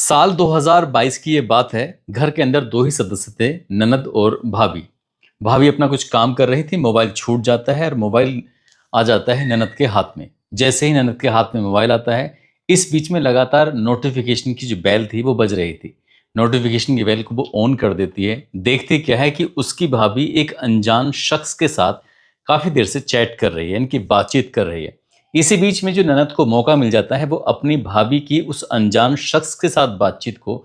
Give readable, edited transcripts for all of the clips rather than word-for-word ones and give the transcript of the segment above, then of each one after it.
साल 2022 की ये बात है। घर के अंदर दो ही सदस्य थे, ननद और भाभी। भाभी अपना कुछ काम कर रही थी, मोबाइल छूट जाता है और मोबाइल आ जाता है ननद के हाथ में। जैसे ही ननद के हाथ में मोबाइल आता है, इस बीच में लगातार नोटिफिकेशन की जो बेल थी वो बज रही थी। नोटिफिकेशन की बेल को वो ऑन कर देती है। देखती क्या है कि उसकी भाभी एक अनजान शख्स के साथ काफी देर से चैट कर रही है, इनकी बातचीत कर रही है। इसी बीच में जो ननद को मौका मिल जाता है, वो अपनी भाभी की उस अनजान शख्स के साथ बातचीत को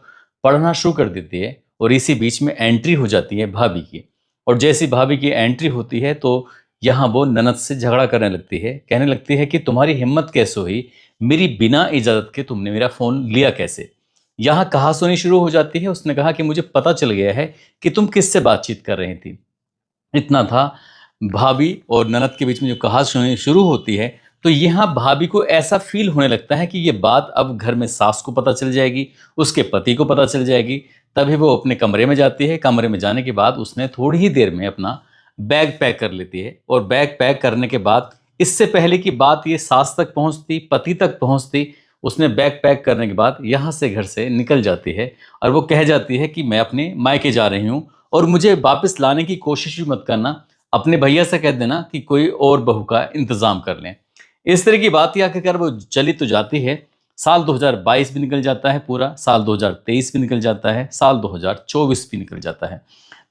पढ़ना शुरू कर देती है और इसी बीच में एंट्री हो जाती है भाभी की। और जैसी भाभी की एंट्री होती है तो यहाँ वो ननद से झगड़ा करने लगती है, कहने लगती है कि तुम्हारी हिम्मत कैसे हुई, मेरी बिना इजाजत के तुमने मेरा फोन लिया कैसे। यहाँ कहासुनी शुरू हो जाती है। उसने कहा कि मुझे पता चल गया है कि तुम किससे बातचीत कर रही थी। इतना था। भाभी और ननद के बीच में जो कहासुनी शुरू होती है, तो यहाँ भाभी को ऐसा फील होने लगता है कि ये बात अब घर में सास को पता चल जाएगी, उसके पति को पता चल जाएगी। तभी वो अपने कमरे में जाती है। कमरे में जाने के बाद उसने थोड़ी ही देर में अपना बैग पैक कर लेती है और बैग पैक करने के बाद, इससे पहले कि बात ये सास तक पहुंचती, पति तक पहुंचती, उसने बैग पैक करने के बाद यहाँ से घर से निकल जाती है और वो कह जाती है कि मैं अपने मायके जा रही हूँ और मुझे वापस लाने की कोशिश भी मत करना। अपने भैया से कह देना कि कोई और बहू का इंतजाम कर लें। इस तरह की बात ही आखिरकार वो चली तो जाती है। साल 2022 भी निकल जाता है, पूरा साल 2023 भी निकल जाता है, साल 2024 भी निकल जाता है।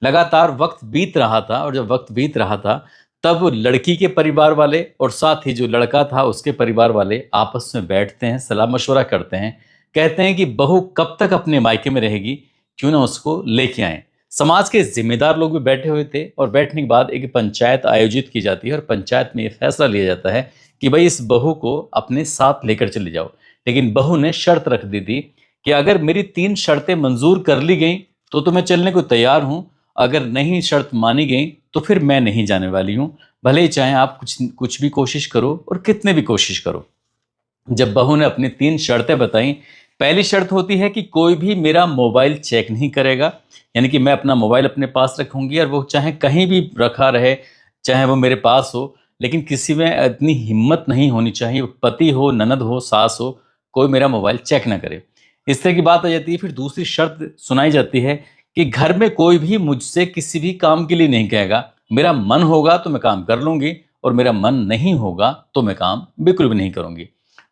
लगातार वक्त बीत रहा था और जब वक्त बीत रहा था, तब लड़की के परिवार वाले और साथ ही जो लड़का था उसके परिवार वाले आपस में बैठते हैं, सलाह मशवरा करते हैं। कहते हैं कि बहू कब तक अपने मायके में रहेगी, क्यों ना उसको लेके आए। समाज के जिम्मेदार लोग भी बैठे हुए थे और बैठने के बाद एक पंचायत आयोजित की जाती है और पंचायत में ये फैसला लिया जाता है कि भाई इस बहू को अपने साथ लेकर चले जाओ। लेकिन बहू ने शर्त रख दी थी कि अगर मेरी 3 शर्तें मंजूर कर ली गई तो मैं चलने को तैयार हूं, अगर नहीं शर्त मानी गई तो फिर मैं नहीं जाने वाली हूं, भले ही चाहे आप कुछ कुछ भी कोशिश करो और कितने भी कोशिश करो। जब बहू ने अपनी 3 शर्तें बताई, पहली शर्त होती है कि कोई भी मेरा मोबाइल चेक नहीं करेगा, यानी कि मैं अपना मोबाइल अपने पास रखूंगी और वो चाहे कहीं भी रखा रहे, चाहे वो मेरे पास हो, लेकिन किसी में इतनी हिम्मत नहीं होनी चाहिए, पति हो, ननद हो, सास हो, कोई मेरा मोबाइल चेक ना करे। इस तरह की बात आ जाती है। फिर दूसरी शर्त सुनाई जाती है कि घर में कोई भी मुझसे किसी भी काम के लिए नहीं कहेगा, मेरा मन होगा तो मैं काम कर लूंगी और मेरा मन नहीं होगा तो मैं काम बिल्कुल भी नहीं करूंगी।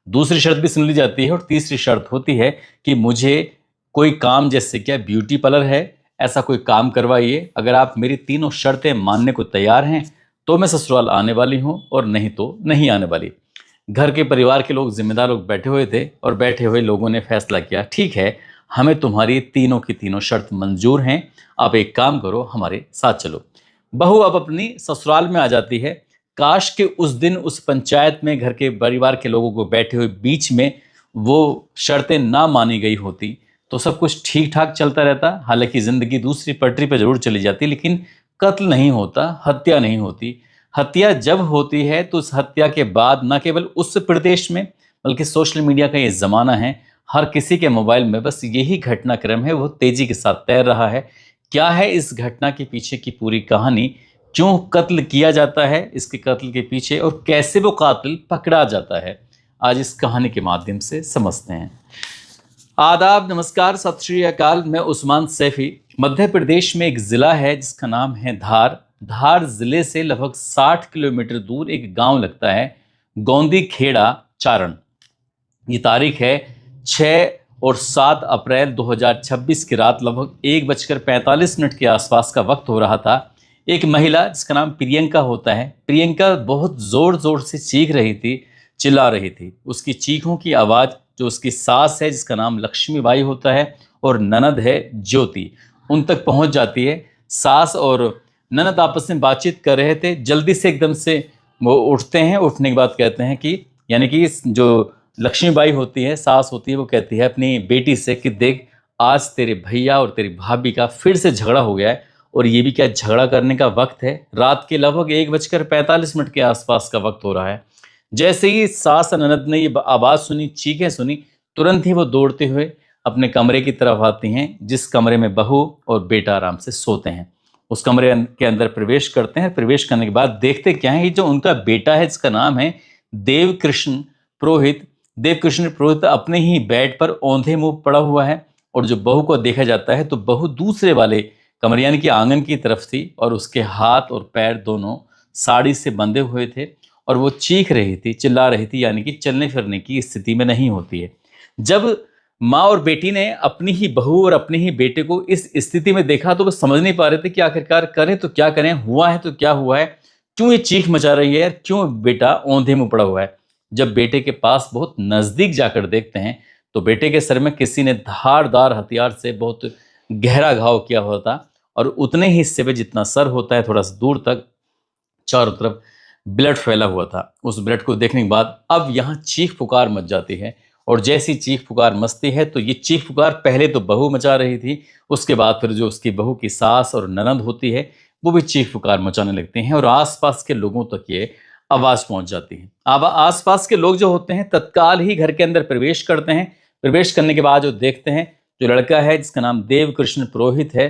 दूसरी शर्त भी सुन ली जाती है और तीसरी शर्त होती है कि मुझे कोई काम, जैसे क्या ब्यूटी पार्लर है, ऐसा कोई काम करवाइए। अगर आप मेरी तीनों शर्तें मानने को तैयार हैं तो मैं ससुराल आने वाली हूं और नहीं तो नहीं आने वाली। घर के परिवार के लोग, जिम्मेदार लोग बैठे हुए थे और बैठे हुए लोगों ने फैसला किया, ठीक है, हमें तुम्हारी तीनों की तीनों शर्त मंजूर हैं, आप एक काम करो, हमारे साथ चलो। बहू अब अपनी ससुराल में आ जाती है। काश के उस दिन उस पंचायत में घर के परिवार के लोगों को बैठे हुए बीच में वो शर्तें ना मानी गई होती तो सब कुछ ठीक ठाक चलता रहता। हालांकि जिंदगी दूसरी पटरी पर जरूर चली जाती, लेकिन कत्ल नहीं होता, हत्या नहीं होती। हत्या जब होती है तो उस हत्या के बाद न केवल उस प्रदेश में, बल्कि सोशल मीडिया का ये जमाना है, हर किसी के मोबाइल में बस यही घटनाक्रम है, वो तेजी के साथ तैर रहा है। क्या है इस घटना के पीछे की पूरी कहानी, क्यों कत्ल किया जाता है इसके कत्ल के पीछे, और कैसे वो कातिल पकड़ा जाता है, आज इस कहानी के माध्यम से समझते हैं। आदाब, नमस्कार, सत श्री अकाल। मैं उस्मान सैफी। मध्य प्रदेश में एक ज़िला है जिसका नाम है धार। धार ज़िले से लगभग 60 किलोमीटर दूर एक गांव लगता है, गोंदी खेड़ा चारण। ये तारीख है 6 और 7 अप्रैल 2026 की रात, लगभग 1:45 के आसपास का वक्त हो रहा था। एक महिला जिसका नाम प्रियंका होता है, प्रियंका बहुत ज़ोर ज़ोर से चीख रही थी, चिल्ला रही थी। उसकी चीखों की आवाज़, जो उसकी सास है जिसका नाम लक्ष्मीबाई होता है और ननद है ज्योति, उन तक पहुंच जाती है। सास और ननद आपस में बातचीत कर रहे थे। जल्दी से एकदम से वो उठते हैं। उठने के बाद कहते हैं कि, यानी कि जो लक्ष्मीबाई होती है, सास होती है, वो कहती है अपनी बेटी से कि देख, आज तेरे भैया और तेरी भाभी का फिर से झगड़ा हो गया है, और ये भी क्या झगड़ा करने का वक्त है, रात के लगभग 1:45 के आसपास का वक्त हो रहा है। जैसे ही सास ननद ने ये आवाज़ सुनी, चीखें सुनी, तुरंत ही वो दौड़ते हुए अपने कमरे की तरफ आती हैं, जिस कमरे में बहू और बेटा आराम से सोते हैं। उस कमरे के अंदर प्रवेश करते हैं। प्रवेश करने के बाद देखते क्या है, ये जो उनका बेटा है जिसका नाम है देव कृष्ण पुरोहित, देवकृष्ण पुरोहित अपने ही बेड पर औंधे मुंह पड़ा हुआ है और जो बहू को देखा जाता है तो बहू दूसरे वाले कमरे यानी कि आंगन की तरफ थी और उसके हाथ और पैर दोनों साड़ी से बंधे हुए थे और वो चीख रही थी, चिल्ला रही थी, यानी कि चलने फिरने की स्थिति में नहीं होती है। जब माँ और बेटी ने अपनी ही बहू और अपने ही बेटे को इस स्थिति में देखा तो वो समझ नहीं पा रहे थे कि आखिरकार करें तो क्या करें, हुआ है तो क्या हुआ है, क्यों ये चीख मचा रही है, क्यों बेटा औंधे मुंह पड़ा हुआ है। जब बेटे के पास बहुत नजदीक जाकर देखते हैं तो बेटे के सर में किसी ने धारदार हथियार से बहुत गहरा घाव किया हुआ था और उतने ही हिस्से पे जितना सर होता है थोड़ा सा दूर तक चारों तरफ ब्लड फैला हुआ था। उस ब्लड को देखने के बाद अब यहाँ चीख पुकार मच जाती है और जैसी चीख पुकार मचती है तो ये चीख पुकार पहले तो बहू मचा रही थी, उसके बाद फिर जो उसकी बहू की सास और ननद होती है वो भी चीख पुकार मचाने लगते हैं और आसपास के लोगों तक ये आवाज पहुंच जाती है। अब आसपास के लोग जो होते हैं तत्काल ही घर के अंदर प्रवेश करते हैं। प्रवेश करने के बाद जो देखते हैं जो लड़का है जिसका नाम देवकृष्ण पुरोहित है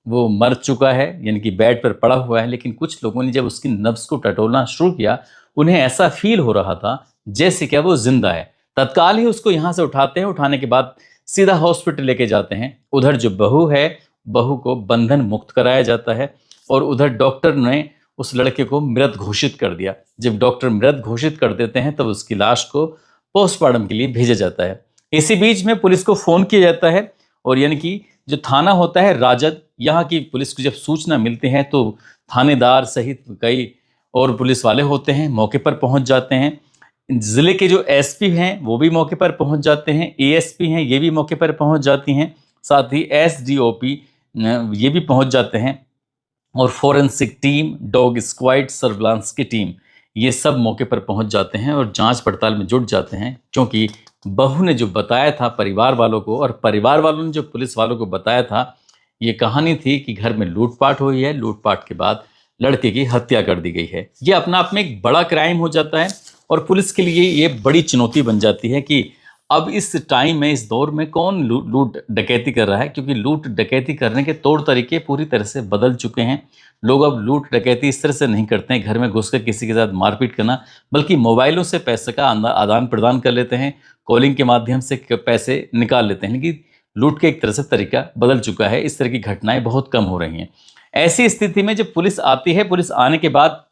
वो मर चुका है, यानी कि बेड पर पड़ा हुआ है। लेकिन कुछ लोगों ने जब उसकी नब्ज को टटोलना शुरू किया उन्हें ऐसा फील हो रहा था जैसे क्या वो जिंदा है। तत्काल ही उसको यहाँ से उठाते हैं, उठाने के बाद सीधा हॉस्पिटल लेके जाते हैं। उधर जो बहू है, बहू को बंधन मुक्त कराया जाता है और उधर डॉक्टर ने उस लड़के को मृत घोषित कर दिया। जब डॉक्टर मृत घोषित कर देते हैं तब उसकी लाश को पोस्टमार्टम के लिए भेजा जाता है। इसी बीच में पुलिस को फोन किया जाता है और यानी कि जो थाना होता है राजद, यहाँ की पुलिस को जब सूचना मिलती है तो थानेदार सहित कई और पुलिस वाले होते हैं मौके पर पहुंच जाते हैं। जिले के जो एसपी हैं वो भी मौके पर पहुंच जाते हैं, एएसपी हैं ये भी मौके पर पहुंच जाती हैं, साथ ही एसडीओपी ये भी पहुंच जाते हैं और forensic team, dog squad, surveillance की टीम ये सब मौके पर पहुंच जाते हैं और जांच पड़ताल में जुट जाते हैं। क्योंकि बहू ने जो बताया था परिवार वालों को और परिवार वालों ने जो पुलिस वालों को बताया था, ये कहानी थी कि घर में लूटपाट हुई है, लूटपाट के बाद लड़के की हत्या कर दी गई है। ये अपना आप में एक बड़ा क्राइम हो जाता है और पुलिस के लिए ये बड़ी चुनौती बन जाती है कि अब इस टाइम में, इस दौर में कौन लूट डकैती कर रहा है, क्योंकि लूट डकैती करने के तौर तरीके पूरी तरह से बदल चुके हैं। लोग अब लूट डकैती इस तरह से नहीं करते हैं घर में घुसकर किसी के साथ मारपीट करना, बल्कि मोबाइलों से पैसे का आदान प्रदान कर लेते हैं, कॉलिंग के माध्यम से पैसे निकाल लेते हैं। कि लूट के एक तरह से तरीका बदल चुका है, इस तरह की घटनाएं बहुत कम हो रही हैं। ऐसी स्थिति में जब पुलिस आती है, पुलिस आने के बाद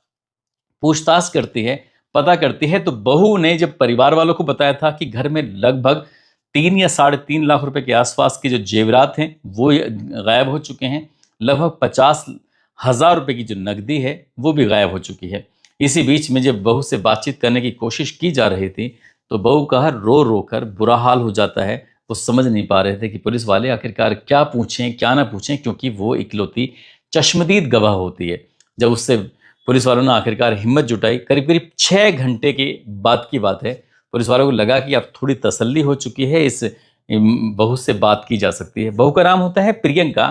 पूछताछ करती है, पता करती है, तो बहू ने जब परिवार वालों को बताया था कि घर में लगभग 3 या 3.5 लाख रुपए के आसपास के जो जेवरात हैं वो गायब हो चुके हैं, लगभग 50,000 रुपए की जो नकदी है वो भी गायब हो चुकी है। इसी बीच में जब बहू से बातचीत करने की कोशिश की जा रही थी तो बहू का रो रो कर बुरा हाल हो जाता है। वो समझ नहीं पा रहे थे कि पुलिस वाले आखिरकार क्या पूछें क्या ना पूछें, क्योंकि वो इकलौती चश्मदीद गवाह होती है। जब उससे पुलिस वालों ने आखिरकार हिम्मत जुटाई, करीब करीब 6 घंटे के बाद की बात है, पुलिस वालों को लगा कि अब थोड़ी तसल्ली हो चुकी है, इस बहू से बात की जा सकती है। बहू का नाम होता है प्रियंका।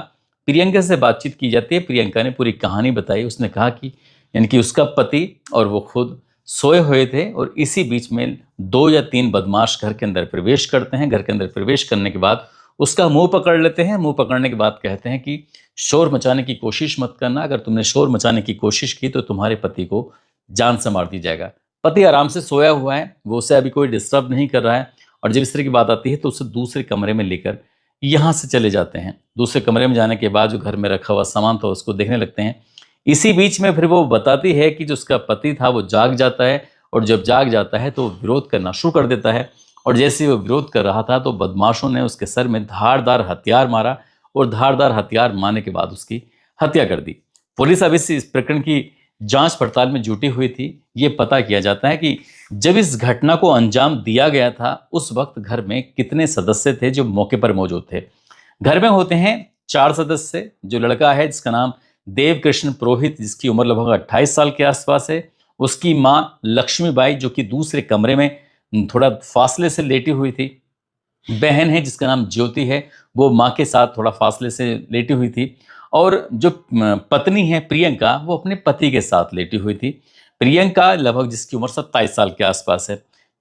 प्रियंका से बातचीत की जाती है। प्रियंका ने पूरी कहानी बताई। उसने कहा कि यानी कि उसका पति और वो खुद सोए हुए थे और इसी बीच में 2 या 3 बदमाश घर के अंदर प्रवेश करते हैं। घर के अंदर प्रवेश करने के बाद उसका मुंह पकड़ लेते हैं। मुंह पकड़ने के बाद कहते हैं कि शोर मचाने की कोशिश मत करना, अगर तुमने शोर मचाने की कोशिश की तो तुम्हारे पति को जान से मार दी जाएगा। पति आराम से सोया हुआ है, वो उसे अभी कोई डिस्टर्ब नहीं कर रहा है और जब इस तरह की बात आती है तो उसे दूसरे कमरे में लेकर यहाँ से चले जाते हैं। दूसरे कमरे में जाने के बाद जो घर में रखा हुआ सामान था उसको देखने लगते हैं। इसी बीच में फिर वो बताती है कि जो उसका पति था वो जाग जाता है और जब जाग जाता है तो विरोध करना शुरू कर देता है और जैसे वो विरोध कर रहा था तो बदमाशों ने उसके सर में धारदार हथियार मारा और धारदार हथियार मारने के बाद उसकी हत्या कर दी। पुलिस अब इस प्रकरण की जांच पड़ताल में जुटी हुई थी। ये पता किया जाता है कि जब इस घटना को अंजाम दिया गया था उस वक्त घर में कितने सदस्य थे जो मौके पर मौजूद थे। घर में होते हैं 4 सदस्य। जो लड़का है जिसका नाम देवकृष्ण पुरोहित, जिसकी उम्र लगभग 28 साल के आसपास है, उसकी माँ लक्ष्मीबाई जो कि दूसरे कमरे में थोड़ा फासले से लेटी हुई थी, बहन है जिसका नाम ज्योति है, वो माँ के साथ थोड़ा फासले से लेटी हुई थी, और जो पत्नी है प्रियंका वो अपने पति के साथ लेटी हुई थी। प्रियंका लगभग जिसकी उम्र 27 साल के आसपास है।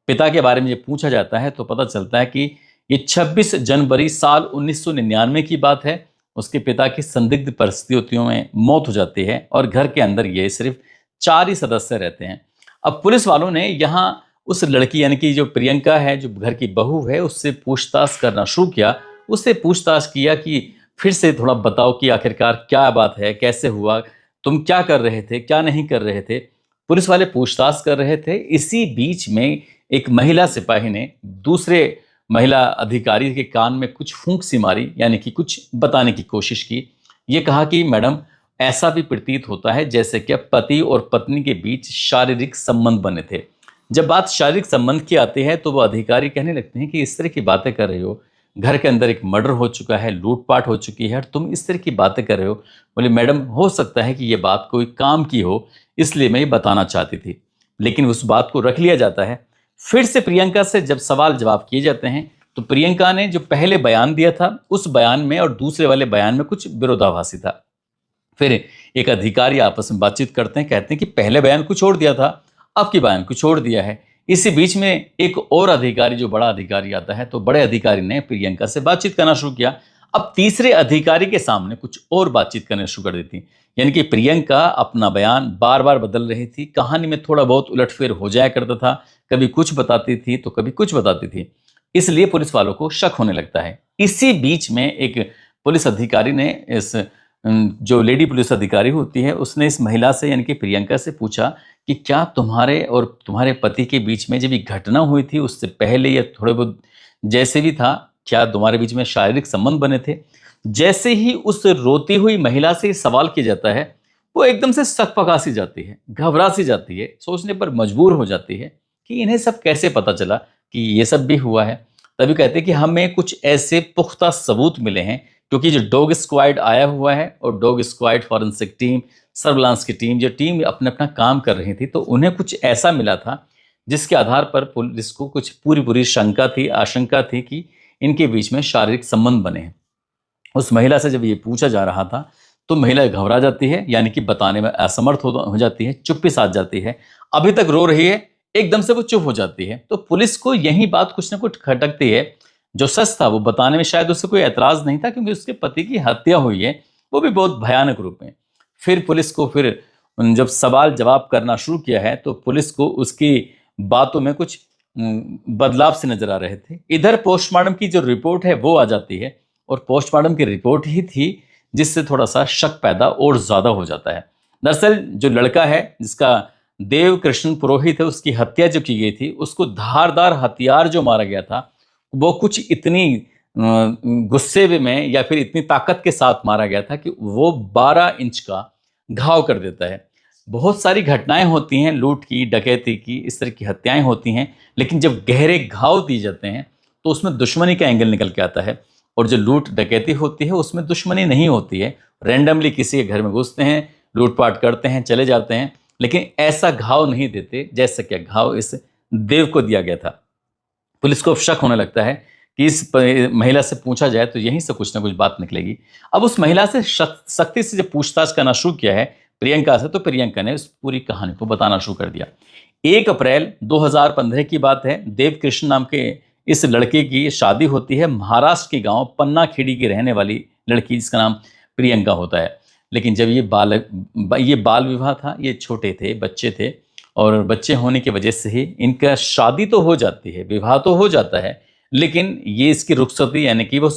पिता के बारे में जब पूछा जाता है तो पता चलता है कि ये 26 जनवरी साल 1999 की बात है। उसके पिता की संदिग्ध परिस्थितियों में मौत हो जाती है और घर के अंदर ये सिर्फ 4 ही सदस्य रहते हैं। अब पुलिस वालों ने यहाँ उस लड़की यानी कि जो प्रियंका है, जो घर की बहू है, उससे पूछताछ करना शुरू किया। उससे पूछताछ किया कि फिर से थोड़ा बताओ कि आखिरकार क्या बात है, कैसे हुआ, तुम क्या कर रहे थे, क्या नहीं कर रहे थे। पुलिस वाले पूछताछ कर रहे थे। इसी बीच में एक महिला सिपाही ने दूसरे महिला अधिकारी के कान में कुछ फूंक सी मारी, यानी कि कुछ बताने की कोशिश की। ये कहा कि मैडम, ऐसा भी प्रतीत होता है जैसे कि पति और पत्नी के बीच शारीरिक संबंध बने थे। जब बात शारीरिक संबंध की आती है तो वो अधिकारी कहने लगते हैं कि इस तरह की बातें कर रहे हो, घर के अंदर एक मर्डर हो चुका है, लूटपाट हो चुकी है और तुम इस तरह की बातें कर रहे हो। बोले मैडम, हो सकता है कि ये बात कोई काम की हो, इसलिए मैं ये बताना चाहती थी। लेकिन उस बात को रख लिया जाता है। फिर से प्रियंका से जब सवाल जवाब किए जाते हैं तो प्रियंका ने जो पहले बयान दिया था उस बयान में और दूसरे वाले बयान में कुछ विरोधाभासी था। फिर एक अधिकारी आपस में बातचीत करते हैं, कहते हैं कि पहले बयान कुछ और दिया था, अब की बयान कुछ और दिया है। इसी बीच में एक और अधिकारी, जो बड़ा अधिकारी आता है, तो बड़े अधिकारी ने प्रियंका से बातचीत करना शुरू किया। अब तीसरे अधिकारी के सामने कुछ और बातचीत करना शुरू कर देती। यानी कि प्रियंका अपना बयान बार बार बदल रही थी, कहानी में थोड़ा बहुत उलटफेर हो जाया करता था, कभी कुछ बताती थी तो कभी कुछ बताती थी। इसलिए पुलिस वालों को शक होने लगता है। इसी बीच में एक पुलिस अधिकारी ने जो लेडी पुलिस अधिकारी होती है, उसने इस महिला से यानी कि प्रियंका से पूछा कि क्या तुम्हारे और तुम्हारे पति के बीच में जब ये घटना हुई थी उससे पहले या थोड़े बहुत जैसे भी था, क्या तुम्हारे बीच में शारीरिक संबंध बने थे। जैसे ही उस रोती हुई महिला से ये सवाल किया जाता है, वो एकदम से सकपका सी जाती है, घबरा सी जाती है, सोचने पर मजबूर हो जाती है कि इन्हें सब कैसे पता चला कि ये सब भी हुआ है। तभी कहते हैं कि हमें कुछ ऐसे पुख्ता सबूत मिले हैं, क्योंकि जो डॉग स्क्वाड आया हुआ है और dog squad, forensic team, surveillance की टीम, जो टीम अपना अपना काम कर रही थी, तो उन्हें कुछ ऐसा मिला था जिसके आधार पर पुलिस को कुछ पूरी पूरी शंका थी, आशंका थी कि इनके बीच में शारीरिक संबंध बने हैं। उस महिला से जब ये पूछा जा रहा था तो महिला घबरा जाती है, यानी कि बताने में असमर्थ हो जाती है, चुप्पी साध जाती है। अभी तक रो रही है, एकदम से वो चुप हो जाती है। तो पुलिस को यही बात कुछ ना कुछ खटकती है। जो सच था वो बताने में शायद उससे कोई एतराज नहीं था, क्योंकि उसके पति की हत्या हुई है, वो भी बहुत भयानक रूप में। फिर पुलिस को फिर जब सवाल जवाब करना शुरू किया है तो पुलिस को उसकी बातों में कुछ बदलाव से नजर आ रहे थे। इधर पोस्टमार्टम की जो रिपोर्ट है वो आ जाती है, और पोस्टमार्टम की रिपोर्ट ही थी जिससे थोड़ा सा शक पैदा और ज्यादा हो जाता है। दरअसल जो लड़का है जिसका देव कृष्ण पुरोहित है, उसकी हत्या जो की गई थी, उसको धारदार हथियार जो मारा गया था वो कुछ इतनी गुस्से में या फिर इतनी ताकत के साथ मारा गया था कि वो 12 इंच का घाव कर देता है। बहुत सारी घटनाएं होती हैं, लूट की, डकैती की, इस तरह की हत्याएं होती हैं, लेकिन जब गहरे घाव दिए जाते हैं तो उसमें दुश्मनी का एंगल निकल के आता है। और जो लूट डकैती होती है उसमें दुश्मनी नहीं होती है, रैंडमली किसी के घर में घुसते हैं, लूटपाट करते हैं, चले जाते हैं, लेकिन ऐसा घाव नहीं देते जैसा कि घाव इस देव को दिया गया था। पुलिस को अब शक होने लगता है कि इस महिला से पूछा जाए तो यहीं से कुछ ना कुछ बात निकलेगी। अब उस महिला से सख्ती से जब पूछताछ करना शुरू किया है प्रियंका से, तो प्रियंका ने उस पूरी कहानी को बताना शुरू कर दिया। 1 अप्रैल 2015 की बात है। देव कृष्ण नाम के इस लड़के की शादी होती है महाराष्ट्र के गांव पन्ना खेड़ी की रहने वाली लड़की, जिसका नाम प्रियंका होता है। लेकिन जब ये बाल विवाह था, ये छोटे थे, बच्चे थे, और बच्चे होने की वजह से ही इनका शादी तो हो जाती है, विवाह तो हो जाता है, लेकिन ये इसकी रुखसती यानी कि वो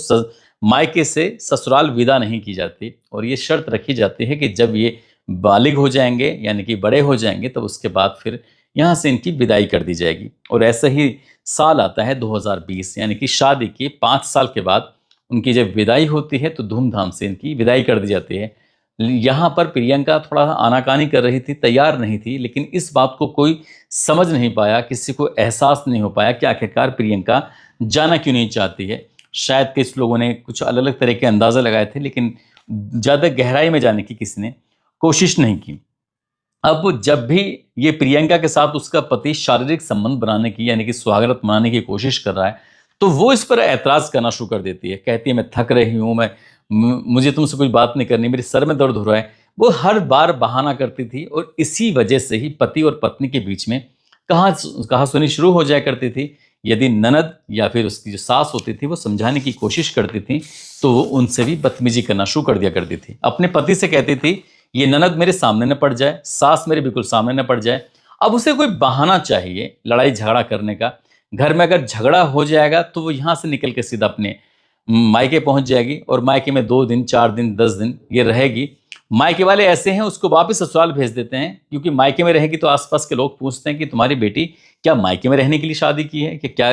मायके से ससुराल विदा नहीं की जाती, और ये शर्त रखी जाती है कि जब ये बालिग हो जाएंगे यानी कि बड़े हो जाएंगे तब उसके बाद फिर यहाँ से इनकी विदाई कर दी जाएगी। और ऐसा ही साल आता है 2020, यानी कि शादी के 5 साल के बाद उनकी जब विदाई होती है तो धूमधाम से इनकी विदाई कर दी जाती है। यहाँ पर प्रियंका थोड़ा आनाकानी कर रही थी, तैयार नहीं थी, लेकिन इस बात को कोई समझ नहीं पाया, किसी को एहसास नहीं हो पाया कि आखिरकार प्रियंका जाना क्यों नहीं चाहती है। शायद कुछ लोगों ने कुछ अलग अलग तरह के अंदाज़े लगाए थे, लेकिन ज़्यादा गहराई में जाने की किसी ने कोशिश नहीं की। अब जब भी ये प्रियंका के साथ उसका पति शारीरिक संबंध बनाने की यानी कि सुहागरात मनाने की कोशिश कर रहा है, तो वो इस पर ऐतराज करना शुरू कर देती है। कहती है मैं थक रही हूँ, मुझे तुमसे कोई बात नहीं करनी, मेरे सर में दर्द हो रहा है। वो हर बार बहाना करती थी, और इसी वजह से ही पति और पत्नी के बीच में कहा सुनी शुरू हो जाया करती थी। यदि ननद या फिर उसकी जो सास होती थी वो समझाने की कोशिश करती थी तो वो उनसे भी बदतमीजी करना शुरू कर दिया करती थी। अपने पति से कहती थी ये ननद मेरे सामने न पड़ जाए, सास मेरे बिल्कुल सामने न पड़ जाए, अब उसे कोई बहाना चाहिए लड़ाई झगड़ा करने का। घर में अगर झगड़ा हो जाएगा तो वो यहाँ से निकल के सीधा अपने मायके पहुंच जाएगी और मायके में 2 दिन 4 दिन 10 दिन ये रहेगी। मायके वाले ऐसे हैं उसको वापस ससुराल भेज देते हैं, क्योंकि मायके में रहेगी तो आसपास के लोग पूछते हैं कि तुम्हारी बेटी क्या मायके में रहने के लिए शादी की है कि क्या,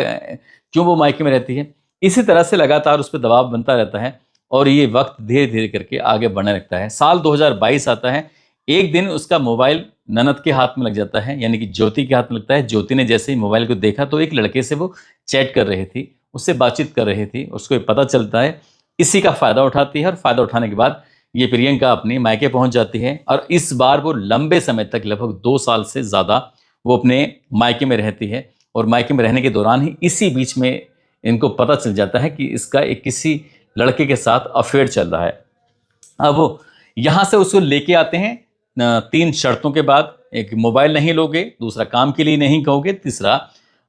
क्यों वो मायके में रहती है। इसी तरह से लगातार उस पर दबाव बनता रहता है और ये वक्त धीरे धीरे करके आगे बढ़ने लगता है। साल 2022 आता है। एक दिन उसका मोबाइल ननद के हाथ में लग जाता है, यानी कि ज्योति के हाथ में लगता है। ज्योति ने जैसे ही मोबाइल को देखा तो एक लड़के से वो चैट कर रही थी, उससे बातचीत कर रही थी। उसको ये पता चलता है, इसी का फ़ायदा उठाती है और फ़ायदा उठाने के बाद ये प्रियंका अपने मायके पहुंच जाती है। और इस बार वो लंबे समय तक, लगभग 2 साल से ज़्यादा वो अपने मायके में रहती है। और मायके में रहने के दौरान ही इसी बीच में इनको पता चल जाता है कि इसका एक किसी लड़के के साथ अफेयर चल रहा है। अब वो यहाँ से उसको लेके आते हैं 3 शर्तों के बाद। एक, मोबाइल नहीं लोगे, दूसरा काम के लिए नहीं कहोगे, तीसरा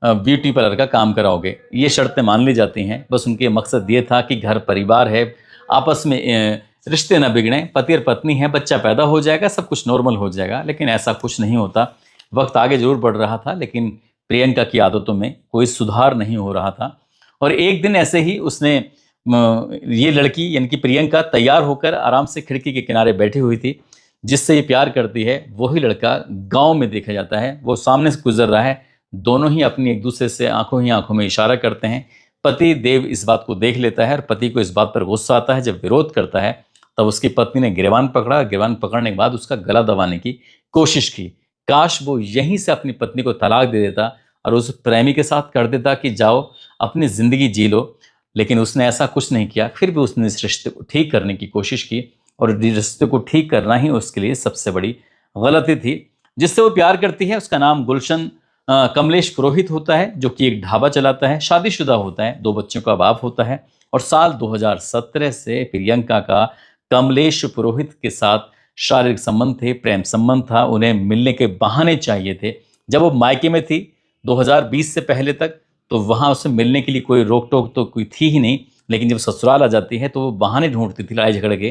ब्यूटी पार्लर का काम कराओगे। ये शर्तें मान ली जाती हैं। बस उनके मकसद ये था कि घर परिवार है, आपस में रिश्ते न बिगड़ें, पति और पत्नी है, बच्चा पैदा हो जाएगा, सब कुछ नॉर्मल हो जाएगा। लेकिन ऐसा कुछ नहीं होता। वक्त आगे जरूर बढ़ रहा था लेकिन प्रियंका की आदतों में कोई सुधार नहीं हो रहा था। और एक दिन ऐसे ही उसने ये लड़की यानी कि प्रियंका तैयार होकर आराम से खिड़की के किनारे बैठी हुई थी। जिससे ये प्यार करती है वही लड़का गांव में देखा जाता है, वो सामने से गुजर रहा है। दोनों ही अपनी एक दूसरे से आंखों ही आंखों में इशारा करते हैं। पति देव इस बात को देख लेता है और पति को इस बात पर गुस्सा आता है। जब विरोध करता है तब उसकी पत्नी ने गिरबान पकड़ा। गिरबान पकड़ने के बाद उसका गला दबाने की कोशिश की। काश वो यहीं से अपनी पत्नी को तलाक दे देता और उस प्रेमी के साथ कर देता कि जाओ अपनी ज़िंदगी जी लो। लेकिन उसने ऐसा कुछ नहीं किया। फिर भी उसने इस रिश्ते को ठीक करने की कोशिश की और रिश्ते को ठीक करना ही उसके लिए सबसे बड़ी गलती थी। जिससे वो प्यार करती है उसका नाम गुलशन कमलेश पुरोहित होता है, जो कि एक ढाबा चलाता है, शादीशुदा होता है, 2 बच्चों का बाप होता है। और साल 2017 से प्रियंका का कमलेश पुरोहित के साथ शारीरिक संबंध थे, प्रेम संबंध था। उन्हें मिलने के बहाने चाहिए थे। जब वो मायके में थी 2020 से पहले तक, तो वहाँ उससे मिलने के लिए कोई रोक टोक तो कोई थी ही नहीं। लेकिन जब ससुराल आ जाती है तो वो बहाने ढूंढती थी लड़ाई झगड़े के,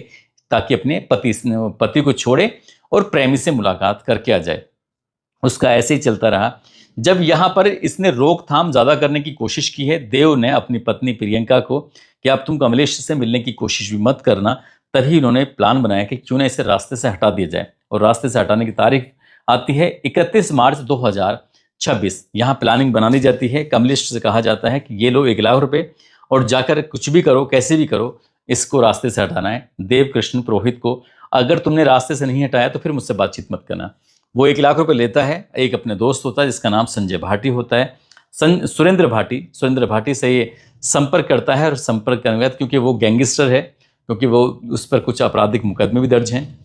ताकि अपने पति को छोड़े और प्रेमी से मुलाकात करके आ जाए। उसका ऐसे ही चलता रहा। जब यहाँ पर इसने रोकथाम ज़्यादा करने की कोशिश की है देव ने अपनी पत्नी प्रियंका को कि अब तुम कमलेश से मिलने की कोशिश भी मत करना, तभी उन्होंने प्लान बनाया कि क्यों ना इसे रास्ते से हटा दिया जाए। और रास्ते से हटाने की तारीख आती है 31 मार्च 2026। यहाँ प्लानिंग बना ली जाती है। कमलेश से कहा जाता है कि ये लो 1 लाख रुपए और जाकर कुछ भी करो, कैसे भी करो, इसको रास्ते से हटाना है। देव कृष्ण पुरोहित को, अगर तुमने रास्ते से नहीं हटाया तो फिर मुझसे बातचीत मत करना। वो 1 लाख रुपए लेता है। एक अपने दोस्त होता है जिसका नाम संजय भाटी होता है, सुरेंद्र भाटी से ये संपर्क करता है। और संपर्क करने के बाद, क्योंकि वो गैंगस्टर है, क्योंकि वो उस पर कुछ आपराधिक मुकदमे भी दर्ज हैं,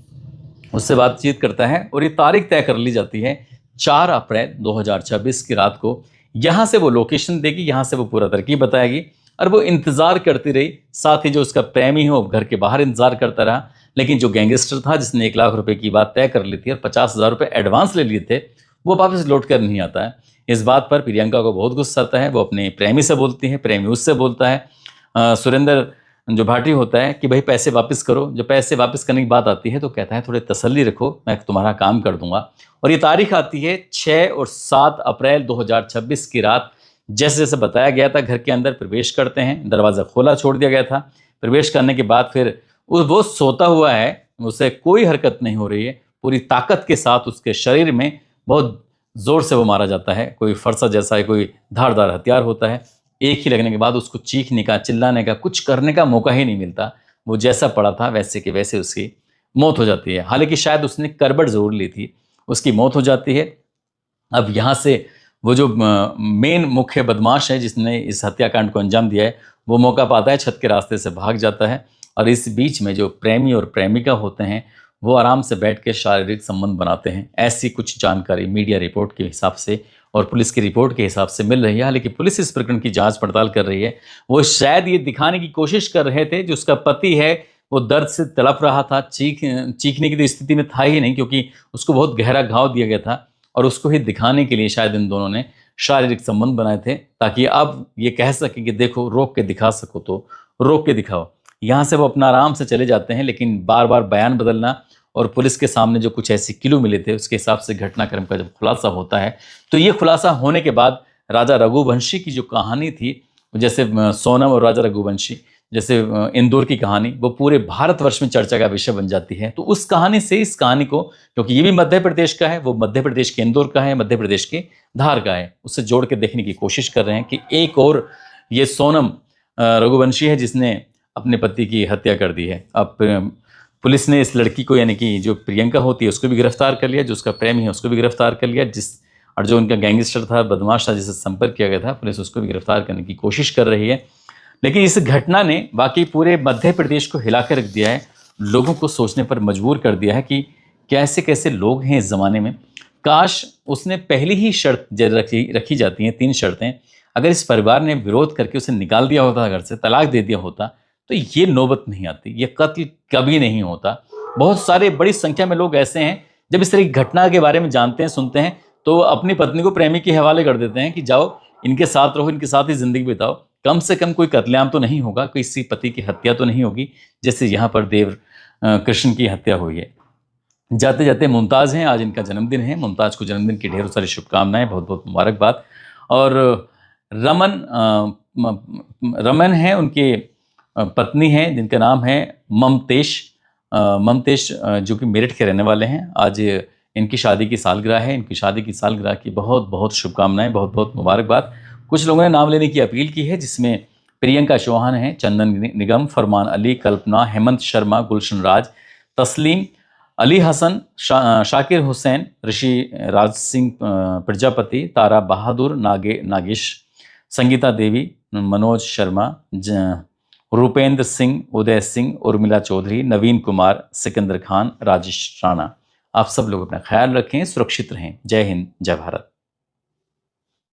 उससे बातचीत करता है। और ये तारीख तय कर ली जाती है 4 अप्रैल 2026 की रात को। यहाँ से वो लोकेशन देगी, यहाँ से वो पूरा तरकीब बताएगी। और वो इंतज़ार करती रही। साथ ही जो उसका प्रेमी है वो घर के बाहर इंतज़ार करता रहा। लेकिन जो गैंगस्टर था जिसने 1 लाख रुपए की बात तय कर ली थी और 50,000 रुपये एडवांस ले लिए थे, वो वापस लौट कर नहीं आता है। इस बात पर प्रियंका को बहुत गुस्सा आता है। वो अपने प्रेमी से बोलती है, प्रेमी उससे बोलता है। सुरेंद्र जो भाटी होता है कि भाई पैसे वापस करो। जब पैसे वापस करने की बात आती है तो कहता है थोड़े तसल्ली रखो, मैं तुम्हारा काम कर दूंगा। और ये तारीख आती है 6 और 7 अप्रैल 2026 की रात। जैसे जैसे बताया गया था घर के अंदर प्रवेश करते हैं, दरवाज़ा खोला छोड़ दिया गया था। प्रवेश करने के बाद फिर वो सोता हुआ है, उसे कोई हरकत नहीं हो रही है। पूरी ताकत के साथ उसके शरीर में बहुत ज़ोर से वो मारा जाता है। कोई फरसा जैसा है, कोई धारदार हथियार होता है। एक ही लगने के बाद उसको चीखने का, चिल्लाने का, कुछ करने का मौका ही नहीं मिलता। वो जैसा पड़ा था वैसे के वैसे उसकी मौत हो जाती है। हालांकि शायद उसने करबट ज़रूर ली थी, उसकी मौत हो जाती है। अब यहाँ से वो जो मेन मुख्य बदमाश है जिसने इस हत्याकांड को अंजाम दिया है, वो मौका पाता है, छत के रास्ते से भाग जाता है। और इस बीच में जो प्रेमी और प्रेमिका होते हैं वो आराम से बैठ के शारीरिक संबंध बनाते हैं। ऐसी कुछ जानकारी मीडिया रिपोर्ट के हिसाब से और पुलिस की रिपोर्ट के हिसाब से मिल रही है। हालांकि पुलिस इस प्रकरण की जांच पड़ताल कर रही है। वो शायद ये दिखाने की कोशिश कर रहे थे जो उसका पति है वो दर्द से तड़प रहा था, चीखने की तो स्थिति में था ही नहीं, क्योंकि उसको बहुत गहरा घाव दिया गया था। और उसको ही दिखाने के लिए शायद इन दोनों ने शारीरिक संबंध बनाए थे, ताकि अब ये कह सके कि देखो, रोक के दिखा सको तो रोक के दिखाओ। यहाँ से वो अपना आराम से चले जाते हैं, लेकिन बार बार बयान बदलना और पुलिस के सामने जो कुछ ऐसे किलो मिले थे, उसके हिसाब से घटनाक्रम का जब खुलासा होता है, तो ये खुलासा होने के बाद राजा रघुवंशी की जो कहानी थी, जैसे सोनम और राजा रघुवंशी, जैसे इंदौर की कहानी, वो पूरे भारतवर्ष में चर्चा का विषय बन जाती है। तो उस कहानी से इस कहानी को, क्योंकि ये भी मध्य प्रदेश का है, वो मध्य प्रदेश के इंदौर का है, मध्य प्रदेश के धार का है, उससे जोड़ के देखने की कोशिश कर रहे हैं कि एक और ये सोनम रघुवंशी है जिसने अपने पति की हत्या कर दी है। अब पुलिस ने इस लड़की को, यानी कि जो प्रियंका होती है, उसको भी गिरफ्तार कर लिया, जो उसका प्रेमी है उसको भी गिरफ्तार कर लिया, और जो उनका गैंगस्टर था, बदमाश था, जिससे संपर्क किया गया था, पुलिस उसको भी गिरफ्तार करने की कोशिश कर रही है। लेकिन इस घटना ने वाकई पूरे मध्य प्रदेश को हिला कर रख दिया है, लोगों को सोचने पर मजबूर कर दिया है कि कैसे कैसे लोग हैं इस ज़माने में। काश उसने पहली ही शर्त रखी जाती हैं, 3 शर्तें, अगर इस परिवार ने विरोध करके उसे निकाल दिया होता घर से, तलाक दे दिया होता, तो ये नौबत नहीं आती, ये कत्ल कभी नहीं होता। बहुत सारे, बड़ी संख्या में लोग ऐसे हैं, जब इस तरह की घटना के बारे में जानते हैं, सुनते हैं, तो अपनी पत्नी को प्रेमी के हवाले कर देते हैं कि जाओ इनके साथ रहो, इनके साथ ही जिंदगी बिताओ, कम से कम कोई कत्लेआम तो नहीं होगा, किसी पति की हत्या तो नहीं होगी, जैसे यहाँ पर देव कृष्ण की हत्या हुई है। जाते जाते मुमताज़ हैं, आज इनका जन्मदिन है, मुमताज़ को जन्मदिन की ढेरों सारी शुभकामनाएं, बहुत बहुत मुबारकबाद। और रमन है उनके पत्नी हैं, जिनका नाम है ममतेश, जो कि मेरठ के रहने वाले हैं। आज इनकी शादी की सालगिरह है, इनकी शादी की सालगिरह की बहुत बहुत शुभकामनाएं, बहुत बहुत मुबारकबाद। कुछ लोगों ने नाम लेने की अपील की है, जिसमें प्रियंका चौहान है, चंदन निगम, फरमान अली, कल्पना, हेमंत शर्मा, गुलशन राज, तस्लीम, अली हसन, शाकिर हुसैन, ऋषि राज सिंह प्रजापति, तारा बहादुर, नागेश, संगीता देवी, मनोज शर्मा, रूपेंद्र सिंह, उदय सिंह, उर्मिला चौधरी, नवीन कुमार, सिकंदर खान, राजेश राणा। आप सब लोग अपना ख्याल रखें, सुरक्षित रहें। जय हिंद, जय भारत।